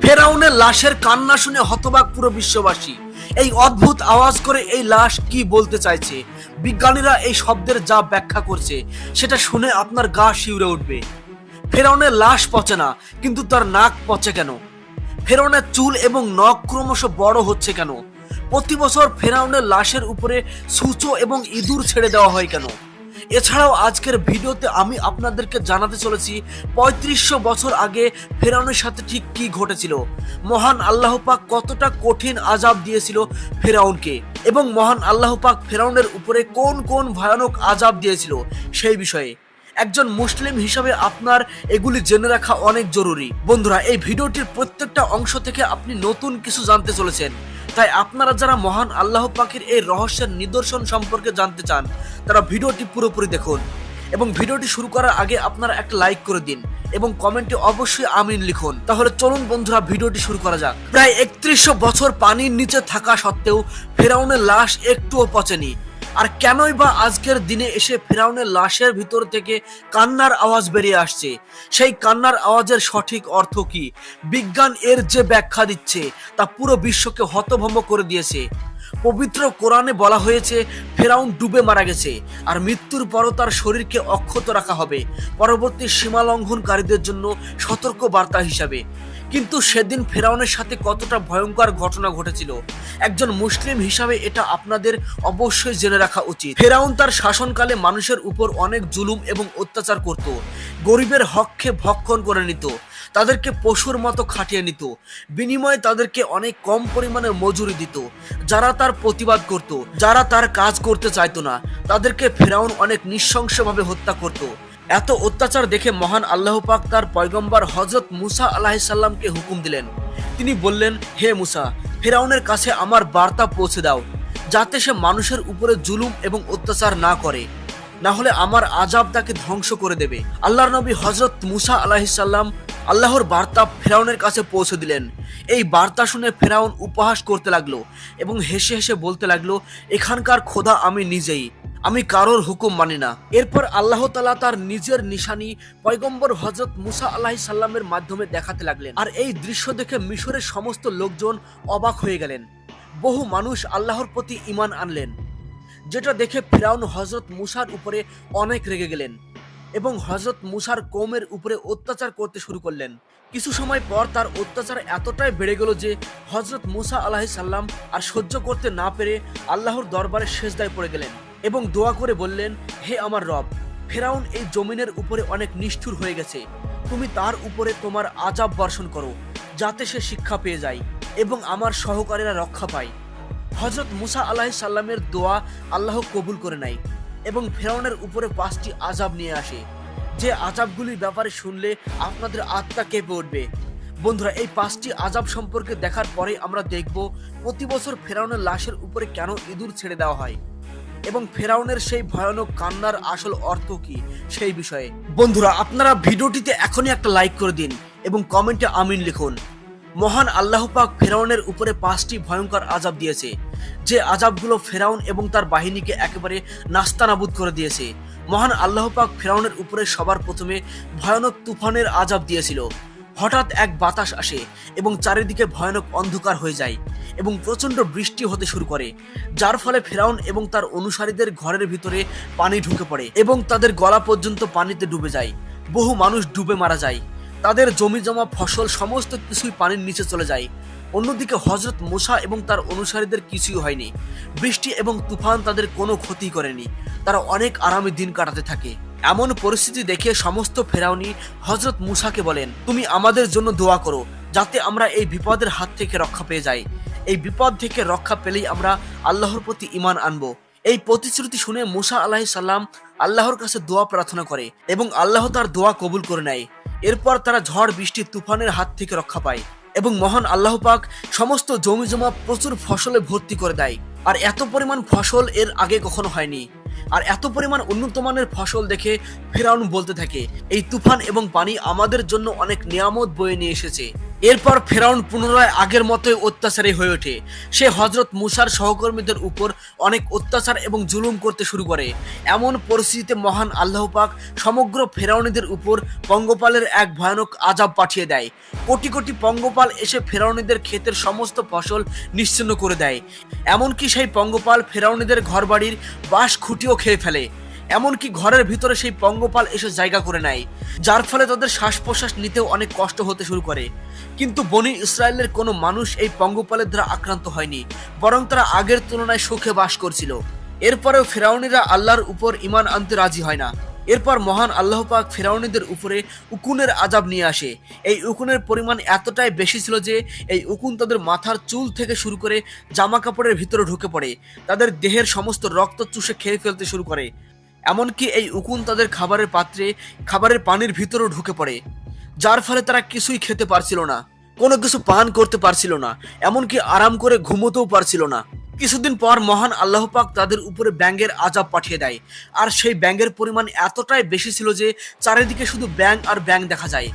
ফেরাউনের লাশের কান্না শুনে হতবাক পুরো বিশ্ববাসী। এই অদ্ভুত আওয়াজ করে এই লাশ কি বলতে চাইছে, বিজ্ঞানীরা এই শব্দের যা ব্যাখ্যা করছে সেটা শুনে আপনার গা শিউরে উঠবে। ফেরাউনের লাশ পচে না, কিন্তু তার নাক পচে কেন? ফেরাউনের চুল এবং নখ ক্রমশ বড় হচ্ছে কেন? প্রতি বছর ফেরাউনের লাশের উপরে সূচো এবং ইঁদুর ছেড়ে দেওয়া হয় কেন? এছাড়াও আজকের ভিডিওতে আমি আপনাদেরকে জানাতে চলেছি ৩৫০০ বছর আগে ফেরাউনের সাথে ঠিক কি ঘটেছিল, মহান আল্লাহ পাক কতটা কঠিন আযাব দিয়েছিল ফেরাউনকে, এবং মহান আল্লাহ পাক ফেরাউনের উপরে কোন কোন ভয়ানক আযাব দিয়েছিল সেই বিষয়ে। একজন মুসলিম হিসাবে আপনার এগুলি জেনে রাখা অনেক জরুরি। বন্ধুরা, এই ভিডিওটির প্রত্যেকটা অংশ থেকে আপনি নতুন কিছু জানতে চলেছেন, তাই আপনারা যারা মহান আল্লাহ পাকের এই রহস্যের নিদর্শন সম্পর্কে জানতে চান তারা ভিডিওটি পুরোপুরি দেখুন। এবং ভিডিওটি শুরু করার আগে আপনারা একটা লাইক করে দিন এবং কমেন্টে অবশ্যই আমিন লিখুন। তাহলে চলুন বন্ধুরা, ভিডিওটি শুরু করা যাক। প্রায় ৩১০০ বছর পানির নিচে থাকা সত্ত্বেও ফেরাউনের লাশ একটুও পচেনি। আর কেনই বা আজকের দিনে এসে ফেরাউনের লাশের ভিতর থেকে কান্নার আওয়াজ বেরিয়ে আসছে? সেই কান্নার আওয়াজের সঠিক অর্থ কি? বিজ্ঞান এর যে ব্যাখ্যা দিচ্ছে তা পুরো বিশ্বকে হতভম্ব করে দিয়েছে। পবিত্র কোরআনে বলা হয়েছে ফেরাউন ডুবে মারা গেছে, আর মৃত্যুর পরও তার শরীরকে অক্ষত রাখা হবে পরবর্তী সীমা লঙ্ঘনকারীদের জন্য সতর্ক বার্তা হিসাবে। কিন্তু সেদিন ফেরাউনের সাথে কতটা ভয়ঙ্কর ঘটনা ঘটেছিল একজন মুসলিম হিসাবে এটা আপনাদের অবশ্যই জেনে রাখা উচিত। ফেরাউন তার শাসনকালে মানুষের উপর অনেক জুলুম এবং অত্যাচার করত, গরিবের হককে ভক্ষণ করে নিত, তাদেরকে পশুর মতো খাটিয়ে নিত, বিনিময়ে তাদেরকে অনেক কম পরিমাণে মজুরি দিত। যারা তার প্রতিবাদ করত, যারা তার কাজ করতে চাইতো না, তাদেরকে ফেরাউন অনেক নৃশংসভাবে হত্যা করত। এত অত্যাচার দেখে মহান আল্লাহ পাক তার পয়গম্বর হযরত মুসা আলাইহিস সালামকে হুকুম দিলেন। তিনি বললেন, হে মুসা, ফেরাউনের কাছে আমার বার্তা পৌঁছে দাও, যাতে সে মানুষের উপরে জুলুম এবং অত্যাচার না করে, না হলে আমার আযাব তাকে ধ্বংস করে দেবে। আল্লাহর নবী হযরত মুসা আলাইহিস সালাম আল্লাহর বার্তা ফেরাউনের কাছে পৌঁছে দিলেন। এই বার্তা শুনে ফেরাউন উপহাস করতে লাগলো এবং হেসে হেসে বলতে লাগলো, এখানকার খোদা আমি নিজেই, আমি কারোর হুকুম মানি না। এরপর আল্লাহ তাআলা তার নিজের নিশানি পয়গম্বর হযরত মুসা আলাইহিস সালামের মাধ্যমে দেখাতে লাগলেন। আর এই দৃশ্য দেখে মিশরের সমস্ত লোকজন অবাক হয়ে গেলেন। বহু মানুষ আল্লাহর প্রতি ঈমান আনলেন, যেটা দেখে ফেরাউন হযরত মুসার উপরে অনেক রেগে গেলেন এবং হযরত মুসার কওমের উপরে অত্যাচার করতে শুরু করলেন। কিছু সময় পর তার অত্যাচার এতটাই বেড়ে গেল যে হযরত মুসা আলাইহিস সালাম আর সহ্য করতে না পেরে আল্লাহর দরবারে সিজদায় পড়ে গেলেন এবং দোয়া করে বললেন, হে আমার রব, ফেরাউন এই জমিনের উপরে অনেক নিষ্ঠুর হয়ে গেছে, তুমি তার উপরে তোমার আযাব বর্ষণ করো, যাতে সে শিক্ষা পেয়ে যায় এবং আমার সহকারীরা রক্ষা পায়। হযরত মুসা আলাইহিস সালামের দোয়া আল্লাহ কবুল করে নেয় এবং ফেরাউনের উপরে 5টি আযাব নিয়ে আসে, যে আযাবগুলির ব্যাপারে শুনলে আপনাদের আত্মা কেঁপে উঠবে। বন্ধুরা, এই 5টি আযাব সম্পর্কে দেখার পরে আমরা দেখব প্রতি বছর ফেরাউনের লাশের উপরে কেন ইঁদুর ছেড়ে দেওয়া হয় এবং ফেরাউনের সেই ভয়ানক কান্নার আসল অর্থ কি সেই বিষয়ে। বন্ধুরা, আপনারা ভিডিওটিতে এখনই একটা লাইক করে দিন এবং কমেন্টে আমিন লিখুন। মহান আল্লাহ পাক ফেরাউনের উপরে 5টি ভয়ঙ্কর আযাব দিয়েছে, যে আযাবগুলো ফেরাউন এবং তার বাহিনীকে একেবারে নাস্তানাবুদ করে দিয়েছে। মহান আল্লাহ পাক ফেরাউনের উপরে সবার প্রথমে ভয়ানক তুফানের আযাব দিয়েছিল। হঠাৎ এক বাতাস আসে এবং চারিদিকে ভয়ানক অন্ধকার হয়ে যায় এবং প্রচন্ড বৃষ্টি হতে শুরু করে, যার ফলে ফেরাউন এবং তার অনুসারীদের ঘরের ভিতরে পানি ঢুকে পড়ে এবং তাদের গলা পর্যন্ত পানিতে ডুবে যায়। বহু মানুষ ডুবে মারা যায়, তাদের জমি জমা ফসল সমস্ত কিছুই পানির নিচে চলে যায়। অন্যদিকে হযরত মুসা এবং তার অনুসারীদের কিছুই হয়নি, বৃষ্টি এবং তুফান তাদের কোনো ক্ষতি করেনি, তারা অনেক আরামে দিন কাটাতে থাকে। এমন পরিস্থিতি দেখে সমস্ত ফেরাউনি হযরত মুসাকে বলেন, তুমি আমাদের জন্য দোয়া করো, যাতে আমরা এই বিপদের হাত থেকে রক্ষা পেয়ে যাই। এই বিপদ থেকে রক্ষা পেলেই আমরা আল্লাহর প্রতি ঈমান আনবো। এই প্রতিশ্রুতি শুনে মুসা আলাইহিস সালাম আল্লাহর কাছে দোয়া প্রার্থনা করে এবং আল্লাহ তার দোয়া কবুল করে নেয়। এরপর তারা ঝড় বৃষ্টি তুফানের হাত থেকে রক্ষা পায় এবং মহান আল্লাহ পাক সমস্ত জমি জমা প্রচুর ফসলে ভর্তি করে দেয়। আর এত পরিমাণ ফসল এর আগে কখনো হয়নি। আর এত পরিমাণ উন্নত মানের ফসল দেখে ফেরাউন বলতে থাকে, এই তুফান এবং পানি আমাদের জন্য অনেক নিয়ামত বয়ে নিয়ে এসেছে। এরপর ফেরাউন পুনরায় আগের মতোই অত্যাচারী হয়ে ওঠে। সে হযরত মুসার সহকর্মীদের উপর অনেক অত্যাচার এবং জুলুম করতে শুরু করে। এমন পরিস্থিতিতে মহান আল্লাহ পাক সমগ্র ফেরাউনিদের উপর পঙ্গপালের এক ভয়ানক আযাব পাঠিয়ে দেয়। কোটি কোটি পঙ্গপাল এসে ফেরাউনিদের ক্ষেতের সমস্ত ফসল নিশ্চিহ্ন করে দেয়। এমনকি সেই পঙ্গপাল ফেরাউনিদের ঘরবাড়ির বাঁশ খুঁটিও খেয়ে ফেলে। এমনকি ঘরের ভিতরে সেই পঙ্গপাল এসে জায়গা করে নেয়, যার ফলে তাদের শ্বাস প্রশ্বাস নিতেও অনেক কষ্ট হতে শুরু করে। কিন্তু বনি ইসরায়েলের কোনো মানুষ এই পঙ্গপালের দ্বারা আক্রান্ত হয়নি, বরং তারা আগের তুলনায় সুখে বাস করছিল। এরপরেও ফেরাউনিরা আল্লাহর উপর ঈমান আনতে রাজি হয় না। এরপর মহান আল্লাহ পাক ফেরাউনিদের উপরে উকুনের আযাব নিয়ে আসে। এই উকুনের পরিমাণ এতটাই বেশি ছিল যে এই উকুন তাদের মাথার চুল থেকে শুরু করে জামা কাপড়ের ভিতরে ঢুকে পড়ে, তাদের দেহের সমস্ত রক্ত চুষে খেয়ে ফেলতে শুরু করে। এমনকি এই উকুন তাদের খাবারের পাত্রে, খাবারের পানির ভিতরেও ঢুকে পড়ে, যার ফলে তারা কিছুই খেতে পারছিল না, কোনো কিছু পান করতে পারছিল না, এমনকি আরাম করে ঘুমোতেও পারছিল না। কিছুদিন পর মহান আল্লাহ পাক তাদের উপরে ব্যাঙের আযাব পাঠিয়ে দেয়। আর সেই ব্যাঙের পরিমাণ এতটাই বেশি ছিল যে চারিদিকে শুধু ব্যাঙ আর ব্যাঙ দেখা যায়।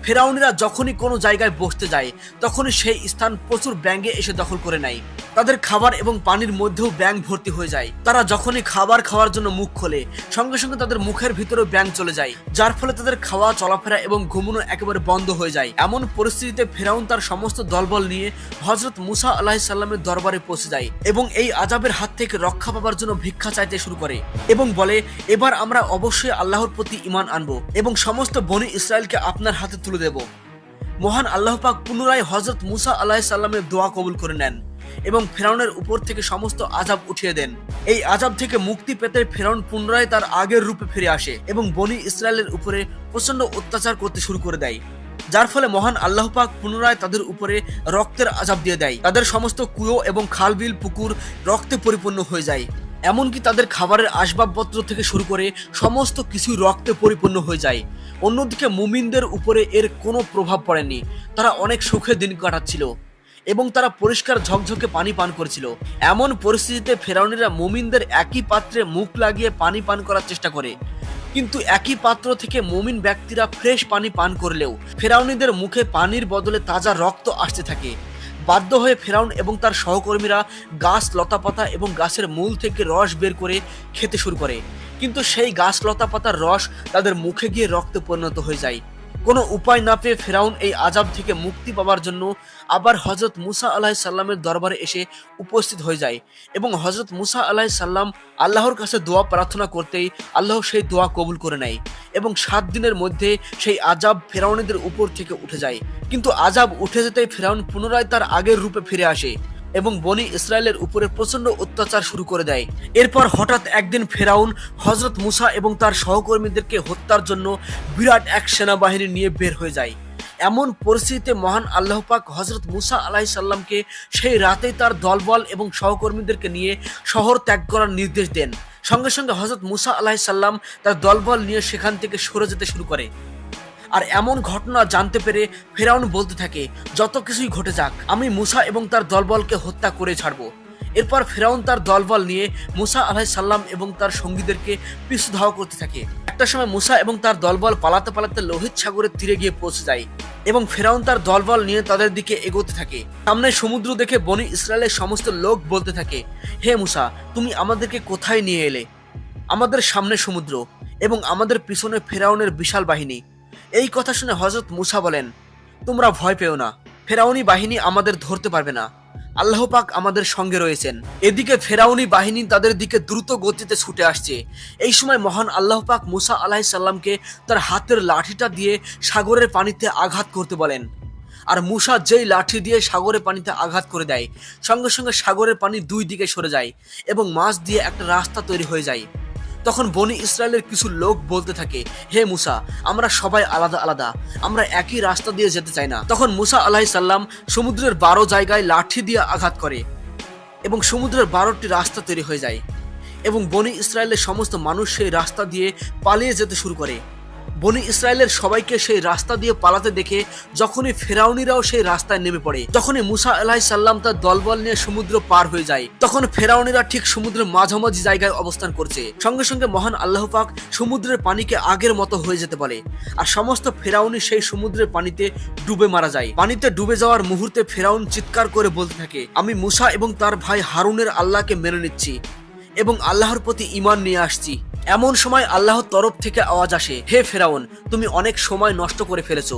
ফেরাউনিরা যখনই কোনো জায়গায় বসতে যায় তখনই সেই স্থান প্রচুর ব্যাঙে এসে দখল করে নেয়। তাদের খাবার এবং পানির মধ্যেও ব্যাঙ ভর্তি হয়ে যায়। তারা যখনই খাবার খাওয়ার জন্য মুখ খোলে সঙ্গে সঙ্গে তাদের মুখের ভিতরেও ব্যাঙ চলে যায়, যার ফলে তাদের খাওয়া, চলাফেরা এবং ঘুমানো একেবারে বন্ধ হয়ে যায়। এমন পরিস্থিতিতে ফেরাউন তার সমস্ত দলবল নিয়ে হযরত মুসা আলাইহিস সালামের দরবারে পৌঁছে যায় এবং এই আযাবের হাত থেকে রক্ষা পাবার জন্য ভিক্ষা চাইতে শুরু করে এবং বলে, এবার আমরা অবশ্যই আল্লাহর প্রতি ঈমান আনবো এবং সমস্ত বনি ইসরায়েলকে আপনার হাতে তুলে দেব। মহান আল্লাহ পাক পুনরায় হযরত মুসা আলাইহিস সালামের দোয়া কবুল করে নেন এবং ফেরাউনের উপর থেকে সমস্ত আযাব উঠিয়ে দেন। এই আযাব থেকে মুক্তি পেতে ফেরাউন পুনরায় তার আগের রূপে ফিরে আসে এবং বনি ইসরায়েলের উপরে প্রচন্ড অত্যাচার করতে শুরু করে দেয়, যার ফলে মহান আল্লাহ পাক পুনরায় তাদের উপরে রক্তের আযাব দিয়ে দেয়। তাদের সমস্ত কুয়ো এবং খালবিল, পুকুর রক্তে পরিপূর্ণ হয়ে যায়। এমনকি তাদের খাবারের আসবাবপত্র থেকে শুরু করে সমস্ত কিছু রক্তে পরিপূর্ণ হয়ে যায়। অন্যদিকে মুমিনদের উপরে এর কোনো প্রভাব পড়েনি। তারা অনেক সুখে দিন কাটাচ্ছিল এবং তারা পরিষ্কার ঝকঝকে পানি পান করেছিল। এমন পরিস্থিতিতে ফেরাউনিরা মুমিনদের একই পাত্রে মুখ লাগিয়ে পানি পান করার চেষ্টা করে, কিন্তু একই পাত্র থেকে মুমিন ব্যক্তিরা ফ্রেশ পানি পান করলেও ফেরাউনিদের মুখে পানির বদলে তাজা রক্ত আসতে থাকে। বাধ্য হয়ে ফেরাউন এবং তার সহকর্মীরা গাছ, লতাপাতা এবং গাছের মূল থেকে রস বের করে খেতে শুরু করে, কিন্তু সেই গাছ, লতাপাতার রস তাদের মুখে গিয়ে রক্তে পরিণত হয়ে যায়। কোনো উপায় না পেয়ে ফেরাউন এই আযাব থেকে মুক্তি পাওয়ার জন্য আবার হযরত মুসা আলাইহিস সালামের দরবারে এসে উপস্থিত হয়ে যায় এবং হযরত মুসা আলাইহিস সালাম আল্লাহর কাছে দোয়া প্রার্থনা করতেই আল্লাহ সেই দোয়া কবুল করে নেয় এবং 7 দিনের মধ্যে সেই আযাব ফেরাউনিদের উপর থেকে উঠে যায়। কিন্তু আযাব উঠে যেতেই ফেরাউন পুনরায় তার আগের রূপে ফিরে আসে এবং বনি ইসরায়েলের উপরে প্রচন্ড অত্যাচার শুরু করে দেয়। এরপর হঠাৎ একদিন ফেরাউন হযরত মুসা এবং তার সহকর্মীদেরকে হত্যার জন্য বিরাট এক সেনাবাহিনী নিয়ে বের হয়ে যায়। এমন পরিস্থিতিতে মহান আল্লাহ পাক হযরত মুসা আলাইহিস সালামকে সেই রাতেই তার দলবল এবং সহকর্মীদেরকে নিয়ে শহর ত্যাগ করার নির্দেশ দেন। সঙ্গে সঙ্গে হযরত মুসা আলাইহিস সালাম তার দলবল নিয়ে সেখান থেকে সরে যেতে শুরু করে। আর এমন ঘটনা জানতে পেরে ফেরাউন বলতে থাকে, যত কিছুই ঘটে যাক, আমি মুসা এবং তার দলবলকে হত্যা করে ছাড়বো। এরপর ফেরাউন তার দলবল নিয়ে মুসা আলাইহিস সালাম এবং তার সঙ্গীদেরকে পিছু ধাওয়া করতে থাকে। একটা সময় মুসা এবং তার দলবল পালাতে পালাতে লোহিত সাগরের তীরে গিয়ে পৌঁছে যায় এবং ফেরাউন তার দলবল নিয়ে তাদের দিকে এগোতে থাকে। সামনে সমুদ্র দেখে বনি ইসরায়েলের সমস্ত লোক বলতে থাকে, হে মুসা, তুমি আমাদেরকে কোথায় নিয়ে এলে? আমাদের সামনে সমুদ্র এবং আমাদের পিছনে ফেরাউনের বিশাল বাহিনী। এই কথা শুনে হযরত মুসা বলেন, তোমরা ভয় পেও না, ফেরাউনি বাহিনী আমাদের ধরতে পারবে না, আল্লাহ পাক আমাদের সঙ্গে রয়েছেন। এদিকে ফেরাউনি বাহিনী তাদের দিকে দ্রুত গতিতে ছুটে আসছে। এই সময় মহান আল্লাহ পাক মুসা আলাইহিস সালামকে তার হাতের লাঠিটা দিয়ে সাগরের পানিতে আঘাত করতে বলেন। আর মুসা যেই লাঠি দিয়ে সাগরের পানিতে আঘাত করে দেয়, সঙ্গে সঙ্গে সাগরের পানি দুই দিকে সরে যায় এবং মাছ দিয়ে একটা রাস্তা তৈরি হয়ে যায়। তখন বনি ইসরায়েলের কিছু লোক বলতে থাকে, হে মুসা, আমরা সবাই আলাদা আলাদা, আমরা একই রাস্তা দিয়ে যেতে চাই না। তখন মুসা আলাইহিস সালাম সমুদ্রের 12 জায়গায় লাঠি দিয়ে আঘাত করে এবং সমুদ্রের 12টি রাস্তা তৈরি হয়ে যায় এবং বনি ইসরায়েলের সমস্ত মানুষ সেই রাস্তা দিয়ে পালিয়ে যেতে শুরু করে। বনি ইসরায়েলের সবাইকে সেই রাস্তা দিয়ে পালাতে দেখে যখনই ফেরাউনিরাও সেই রাস্তায় নেমে পড়ে, যখনই মুসা আলাইহিস সালাম তার দলবল নিয়ে সমুদ্র পার হয়ে যায়, তখন ফেরাউনিরা ঠিক সমুদ্রের মাঝামাঝি জায়গায় অবস্থান করছে। সঙ্গে সঙ্গে মহান আল্লাহ পাক সমুদ্রের পানিকে আগের মতো হয়ে যেতে বলে, আর সমস্ত ফেরাউনি সেই সমুদ্রের পানিতে ডুবে মারা যায়। পানিতে ডুবে যাওয়ার মুহূর্তে ফেরাউন চিৎকার করে বলতে থাকে, আমি মুসা এবং তার ভাই হারুনের আল্লাহকে মেনে নিচ্ছি এবং আল্লাহর প্রতি ঈমান নিয়ে আসছি। এমন সময় আল্লাহর তরফ থেকে আওয়াজ আসে, হে ফেরাউন, তুমি অনেক সময় নষ্ট করে ফেলেছো,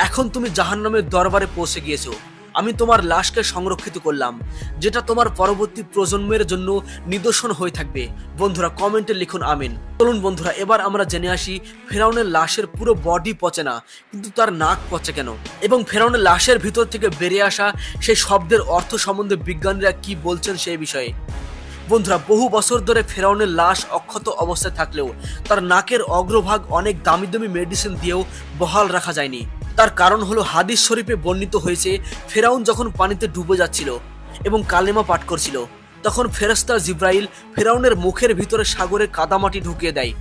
এখন তুমি জাহান্নামের দরবারে পৌঁছে গিয়েছো। আমি তোমার লাশকে সংরক্ষিত করলাম, যেটা তোমার পরবর্তী প্রজন্মের জন্য নিদর্শন হয়ে থাকবে। বন্ধুরা কমেন্টে লিখুন আমিন। চলুন বন্ধুরা এবার আমরা জেনে আসি ফেরাউনের লাশের পুরো বডি পচে না, কিন্তু তার নাক পচে কেন, এবং ফেরাউনের লাশের ভিতর থেকে বেরিয়ে আসা সেই শব্দের অর্থ সম্বন্ধে বিজ্ঞানীরা কি বলছেন সেই বিষয়ে। বন্ধুরা বহু বছর ধরে ফেরাউনের লাশ অক্ষত অবস্থায় থাকলেও তার নাকের অগ্রভাগ অনেক দামি দামি মেডিসিন দিয়েও বহাল রাখা যায়নি। তার কারণ হলো হাদিস শরীফে বর্ণিত হয়েছে, ফেরাউন যখন পানিতে ডুবে যাচ্ছিল এবং কালেমা পাঠ করছিল, তখন ফেরেশতা জিব্রাইল ফেরাউনের মুখের ভিতরে সাগরে কাদামাটি ঢুকিয়ে দেয়,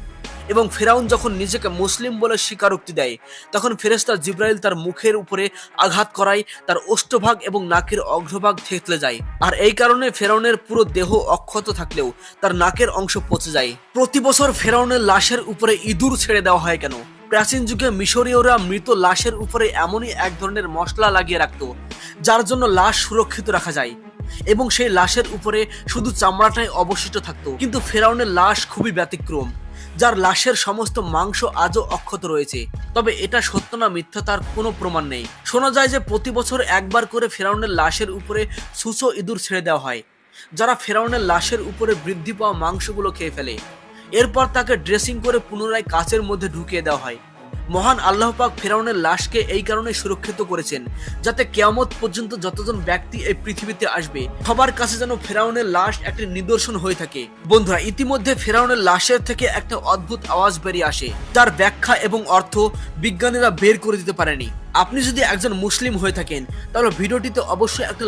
এবং ফেরাউন যখন নিজেকে মুসলিম বলে স্বীকারোক্তি দেয়, তখন ফেরেশতা জিব্রাইল তার মুখের উপরে আঘাত করায় তার ওষ্ঠভাগ এবং নাকের অগ্রভাগ থেতলে যায়। আর এই কারণে ফেরাউনের পুরো দেহ অক্ষত থাকলেও তার নাকের অংশ পচে যায়। প্রতি বছর ফেরাউনের লাশের উপরে ইঁদুর ছেড়ে দেওয়া হয় কেন? প্রাচীন যুগে মিশরীয়রা মৃত লাশের উপরে এমনই এক ধরনের মশলা লাগিয়ে রাখত, যার জন্য লাশ সুরক্ষিত রাখা যায় এবং সেই লাশের উপরে শুধু চামড়াটাই অবশিষ্ট থাকতো। কিন্তু ফেরাউনের লাশ খুবই ব্যতিক্রম, যার লাশের সমস্ত মাংস আজও অক্ষত রয়েছে। তবে এটা সত্য না মিথ্যা তার কোনো প্রমাণ নেই। শোনা যায় যে প্রতি বছর একবার করে ফেরাউনের লাশের উপরে সুসো ইঁদুর ছেড়ে দেওয়া হয়, যারা ফেরাউনের লাশের উপরে বৃদ্ধি পাওয়া মাংসগুলো খেয়ে ফেলে। এরপর তাকে ড্রেসিং করে পুনরায় কাচের মধ্যে ঢুকিয়ে দেওয়া হয়। মহান আল্লাহ পাক ফেরাউনের লাশকে এই কারণে সুরক্ষিত করেছেন, যাতে কিয়ামত পর্যন্ত যতজন ব্যক্তি এই পৃথিবীতে আসবে সবার কাছে যেন ফেরাউনের লাশ একটি নিদর্শন হয়ে থাকে। বন্ধুরা ইতিমধ্যে ফেরাউনের লাশের থেকে একটা অদ্ভুত আওয়াজ বেরিয়ে আসে, যার ব্যাখ্যা এবং অর্থ বিজ্ঞানীরা বের করে দিতে পারেনি। আপনি যদি একজন মুসলিম হয়ে থাকেন তাহলে ভিডিওটিতে অবশ্যই একটা